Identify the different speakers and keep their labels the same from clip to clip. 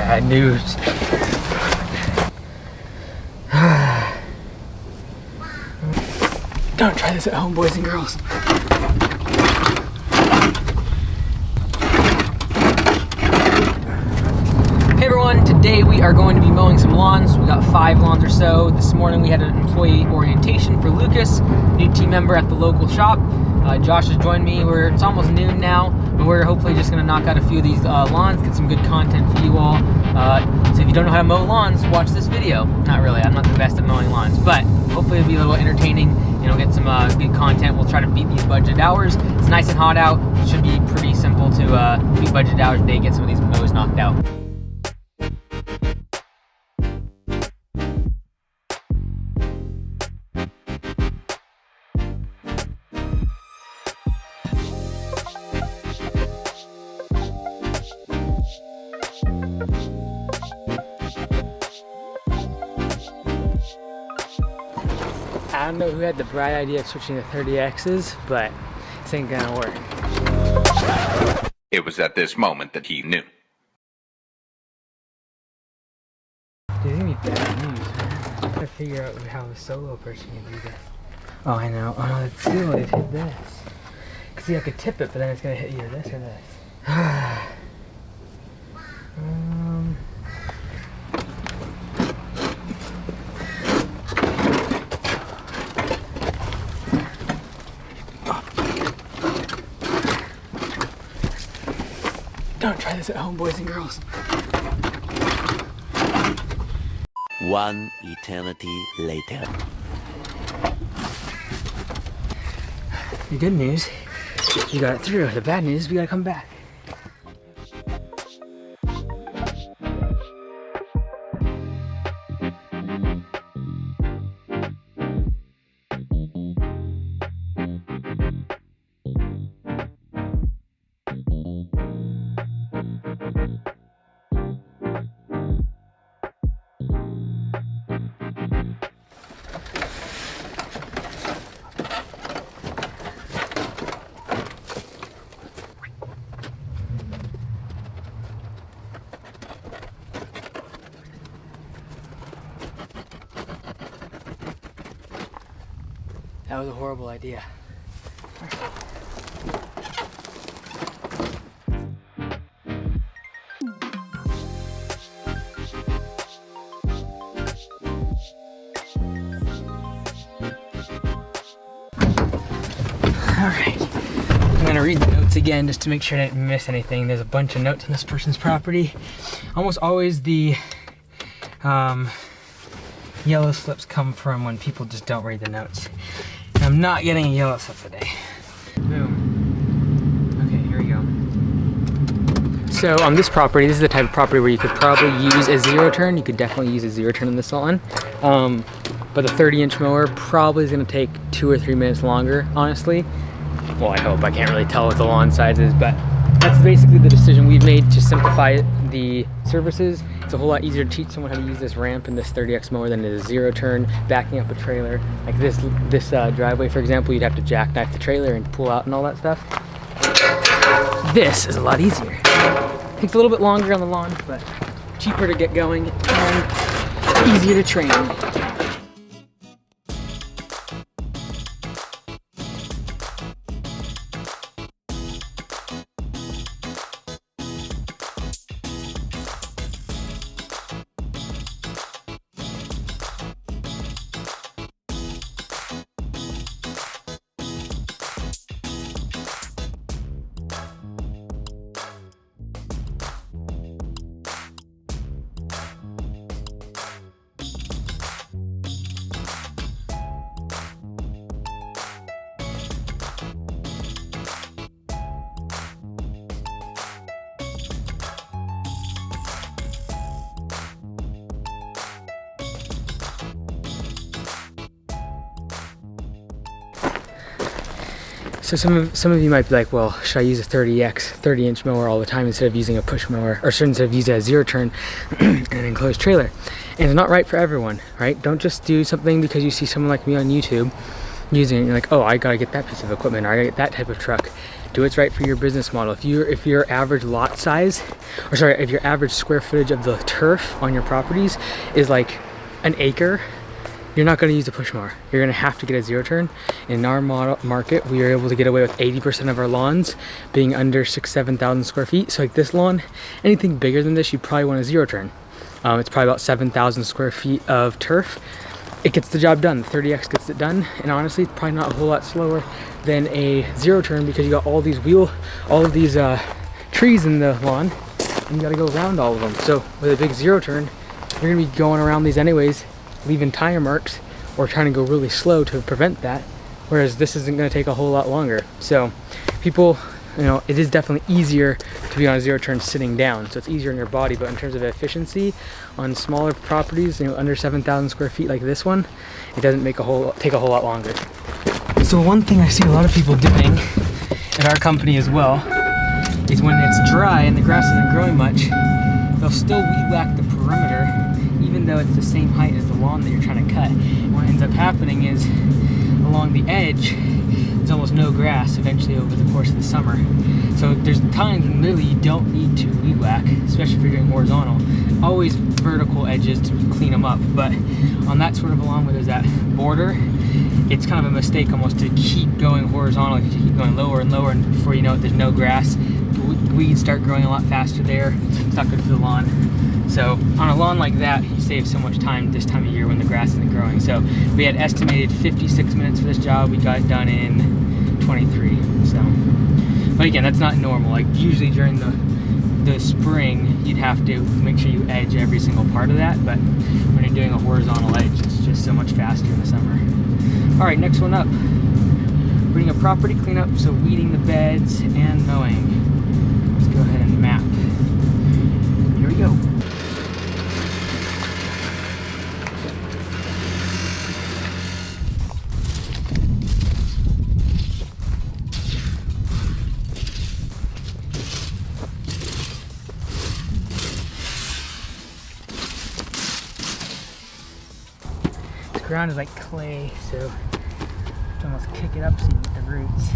Speaker 1: Bad news. Don't try this at home, boys and girls. Hey everyone, today we are going to be mowing some lawns. We got 5 lawns or so. This morning we had an employee orientation for Lucas, new team member at the local shop. Josh has joined me. It's almost noon now, but we're hopefully just gonna knock out a few of these lawns, get some good content for you all. So if you don't know how to mow lawns, watch this video. Not really, I'm not the best at mowing lawns, but hopefully it'll be a little entertaining, you know, get some good content. We'll try to beat these budget hours. It's nice and hot out. It should be pretty simple to beat budget hours today, get some of these mows knocked out. I don't know who had the bright idea of switching to 30Xs, but this ain't gonna work.
Speaker 2: It was at this moment that he knew.
Speaker 1: Dude, it's gonna be bad news, man. I gotta figure out how a solo person can do this. Oh, I know. Oh, no, it's still it hit this. Cause see, I could tip it, but then it's gonna hit either this or this. Don't try this at home, boys and girls.
Speaker 3: One eternity later.
Speaker 1: The good news, you got it through. The bad news, we gotta come back. That was a horrible idea. Alright, I'm gonna read the notes again just to make sure I didn't miss anything. There's a bunch of notes on this person's property. Almost always the yellow slips come from when people just don't read the notes. And I'm not getting a yellow slip today. Boom. Okay, here we go. So on this property, this is the type of property where you could probably use a ZeroTurn. You could definitely use a ZeroTurn in this lawn. But the 30-inch mower probably is gonna take 2 or 3 minutes longer, honestly. Well, I hope. I can't really tell what the lawn size is, but that's basically the decision we've made to simplify the services. It's a whole lot easier to teach someone how to use this ramp in this 30X mower than it is ZeroTurn, backing up a trailer. Like this driveway, for example, you'd have to jackknife the trailer and pull out and all that stuff. This is a lot easier. Takes a little bit longer on the lawn, but cheaper to get going and easier to train. So some of you might be like, well, should I use a 30-inch mower all the time instead of using a push mower, or instead of using a ZeroTurn and an enclosed trailer? And it's not right for everyone, right? Don't just do something because you see someone like me on YouTube using it and you're like, oh, I gotta get that piece of equipment, or I gotta get that type of truck. Do what's right for your business model. If your average lot size, or sorry, if your average square footage of the turf on your properties is like an acre, you're not going to use a push mower. You're going to have to get a zero turn. In our market, we are able to get away with 80% of our lawns being under 6,000-7,000 square feet. So like this lawn, anything bigger than this, you probably want a zero turn. It's probably about 7,000 square feet of turf. It gets the job done. 30X gets it done. And honestly, it's probably not a whole lot slower than a zero turn because you got all of these trees in the lawn and you got to go around all of them. So with a big zero turn, you're going to be going around these anyways, leaving tire marks or trying to go really slow to prevent that, whereas this isn't going to take a whole lot longer. So people, it is definitely easier to be on a zero turn sitting down, so it's easier on your body, but in terms of efficiency on smaller properties, under 7,000 square feet like this one, it doesn't take a whole lot longer. So one thing I see a lot of people doing at our company as well is when it's dry and the grass isn't growing much, they'll still weed whack the perimeter even though it's the same height as the lawn that you're trying to cut. And what ends up happening is along the edge, there's almost no grass eventually over the course of the summer. So there's times when literally you don't need to weed whack, especially if you're doing horizontal. Always vertical edges to clean them up, but on that sort of a lawn where there's that border, it's kind of a mistake almost to keep going horizontal, to keep going lower and lower, and before you know it, there's no grass. Weeds start growing a lot faster there. It's not good for the lawn. So on a lawn like that, you save so much time this time of year when the grass isn't growing. So we had estimated 56 minutes for this job. We got it done in 23. So, but again, that's not normal. Like usually during the spring, you'd have to make sure you edge every single part of that. But when you're doing a horizontal edge, it's just so much faster in the summer. All right, next one up. We're doing a property cleanup, so weeding the beds and mowing. Let's go ahead and map. Here we go. The ground is like clay, so you have to almost kick it up so you get the roots.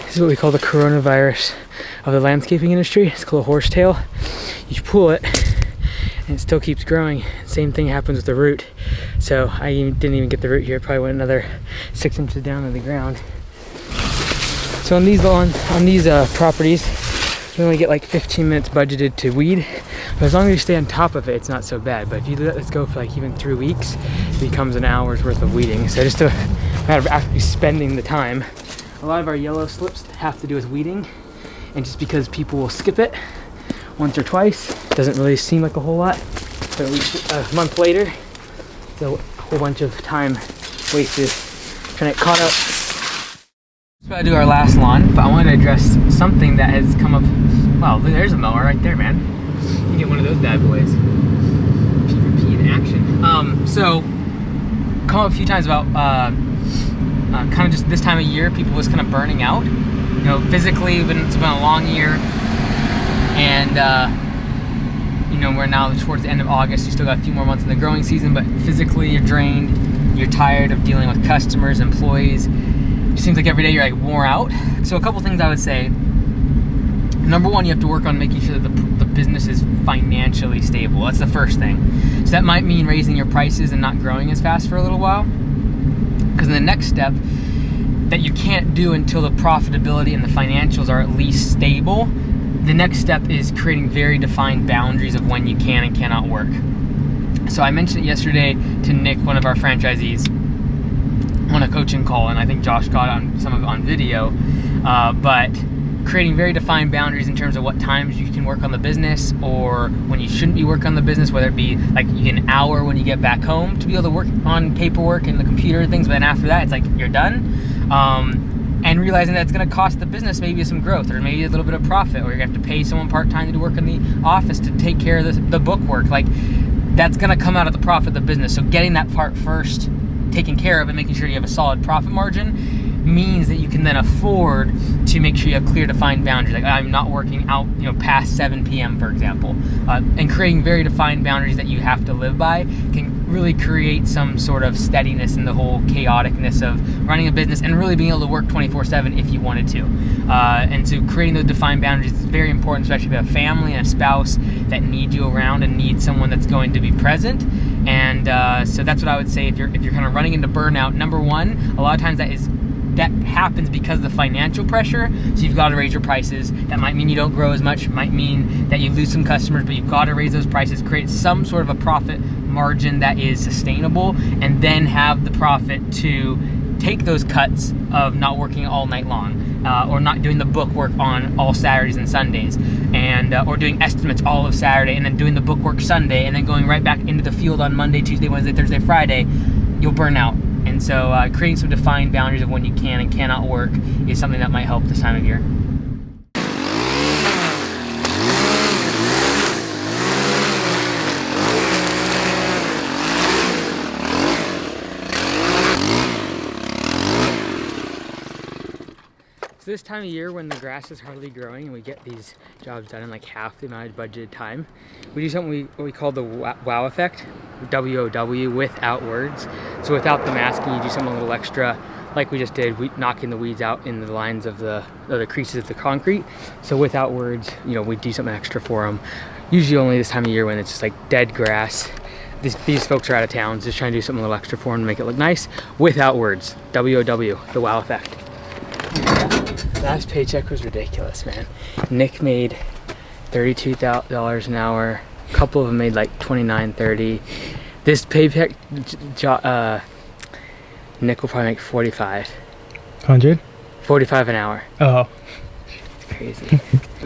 Speaker 1: This is what we call the coronavirus of the landscaping industry. It's called a horsetail. You pull it and it still keeps growing. Same thing happens with the root. So I didn't even get the root here. It probably went another 6 inches down to the ground. So on these properties, you only get like 15 minutes budgeted to weed. But as long as you stay on top of it, it's not so bad. But if you let this go for like even 3 weeks, it becomes an hour's worth of weeding. So just a matter of actually spending the time. A lot of our yellow slips have to do with weeding, and just because people will skip it once or twice, it doesn't really seem like a whole lot. But a month later, it's a whole bunch of time wasted trying to caught up. That's about to do our last lawn, but I wanted to address something that has come up. Wow, there's a mower right there, man. You can get one of those bad boys. PvP in action. So, come up a few times about kind of just this time of year, people was kind of burning out. Physically, it's been a long year, and we're now towards the end of August. You still got a few more months in the growing season, but physically you're drained. You're tired of dealing with customers, employees. It seems like every day you're like wore out. So a couple things I would say. Number one, you have to work on making sure that the business is financially stable. That's the first thing. So that might mean raising your prices and not growing as fast for a little while. Because the next step that you can't do until the profitability and the financials are at least stable, the next step is creating very defined boundaries of when you can and cannot work. So I mentioned it yesterday to Nick, one of our franchisees, on a coaching call, and I think Josh got on some of it on video, but creating very defined boundaries in terms of what times you can work on the business or when you shouldn't be working on the business, whether it be like you get an hour when you get back home to be able to work on paperwork and the computer and things, but then after that it's like you're done. And realizing that it's going to cost the business maybe some growth or maybe a little bit of profit, or you're going to have to pay someone part-time to do work in the office to take care of the book work. Like that's going to come out of the profit of the business. So getting that part first taken care of and making sure you have a solid profit margin means that you can then afford to make sure you have clear defined boundaries. Like, I'm not working out, you know, past 7 p.m. for example, and creating very defined boundaries that you have to live by can really create some sort of steadiness in the whole chaoticness of running a business and really being able to work 24/7 if you wanted to. And so creating those defined boundaries is very important, especially if you have a family and a spouse that need you around and need someone that's going to be present. And so that's what I would say if you're kind of running into burnout. Number one, a lot of times that happens because of the financial pressure. So you've got to raise your prices. That might mean you don't grow as much, might mean that you lose some customers, but you've got to raise those prices, create some sort of a profit margin that is sustainable, and then have the profit to take those cuts of not working all night long, or not doing the book work on all Saturdays and Sundays, and or doing estimates all of Saturday and then doing the book work Sunday and then going right back into the field on Monday, Tuesday, Wednesday, Thursday, Friday. You'll burn out. And so creating some defined boundaries of when you can and cannot work is something that might help this time of year. So this time of year when the grass is hardly growing and we get these jobs done in like half the amount of budgeted time, we do something what we call the wow effect, W-O-W, without words. So without the masking, you do something a little extra, like we just did, knocking the weeds out in the lines of the creases of the concrete. So without words, you know, we do something extra for them. Usually only this time of year when it's just like dead grass. These folks are out of town, just trying to do something a little extra for them to make it look nice. Without words, W-O-W, the wow effect. Last paycheck was ridiculous, man. Nick made $32 an hour. A couple of them made like $29, $30. This paycheck, Nick will probably make $45.
Speaker 4: 100?
Speaker 1: $45 an hour.
Speaker 4: Oh.
Speaker 1: It's crazy.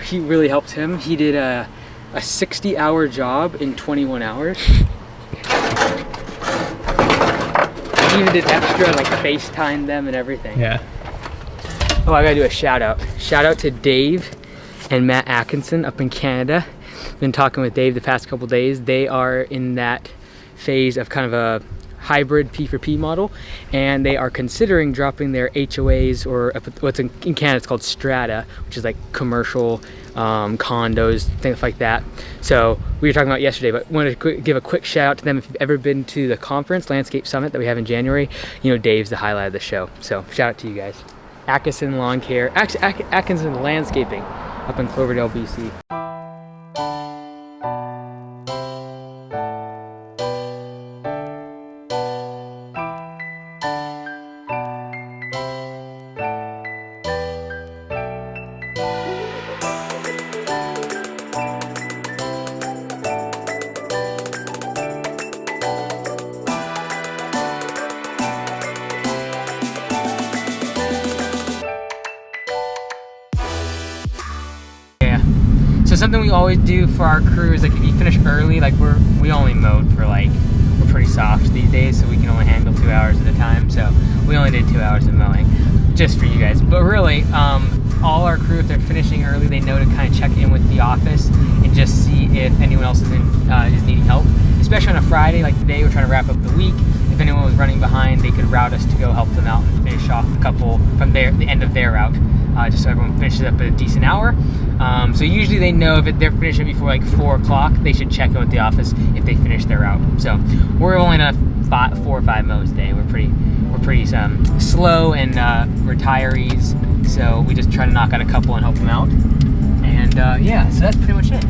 Speaker 1: He really helped him. He did a 60-hour job in 21 hours. He even did extra, like FaceTime them and everything.
Speaker 4: Yeah.
Speaker 1: Oh, I gotta do a shout out. Shout out to Dave and Matt Atkinson up in Canada. Been talking with Dave the past couple days. They are in that phase of kind of a hybrid P4P model, and they are considering dropping their HOAs, or what's in Canada it's called strata, which is like commercial condos, things like that. So we were talking about yesterday, but wanted to give a quick shout out to them. If you've ever been to the conference, Landscape Summit that we have in January, you know Dave's the highlight of the show. So shout out to you guys. Atkinson Lawn Care, Atkinson Landscaping up in Cloverdale, BC. So something we always do for our crew is like if you finish early, like we only mowed for like, we're pretty soft these days, so we can only handle 2 hours at a time. So we only did 2 hours of mowing just for you guys. But really, all our crew, if they're finishing early, they know to kind of check in with the office and just see if anyone else is needing help. Especially on a Friday like today, we're trying to wrap up the week. If anyone was running behind, they could route us to go help them out and finish off a couple from the end of their route, just so everyone finishes up at a decent hour. So usually they know if they're finishing before like 4 o'clock, they should check in with the office if they finish their route. So we're only on a 4 or 5 mows a day. We're pretty slow and retirees, so we just try to knock out a couple and help them out. And yeah, so that's pretty much it.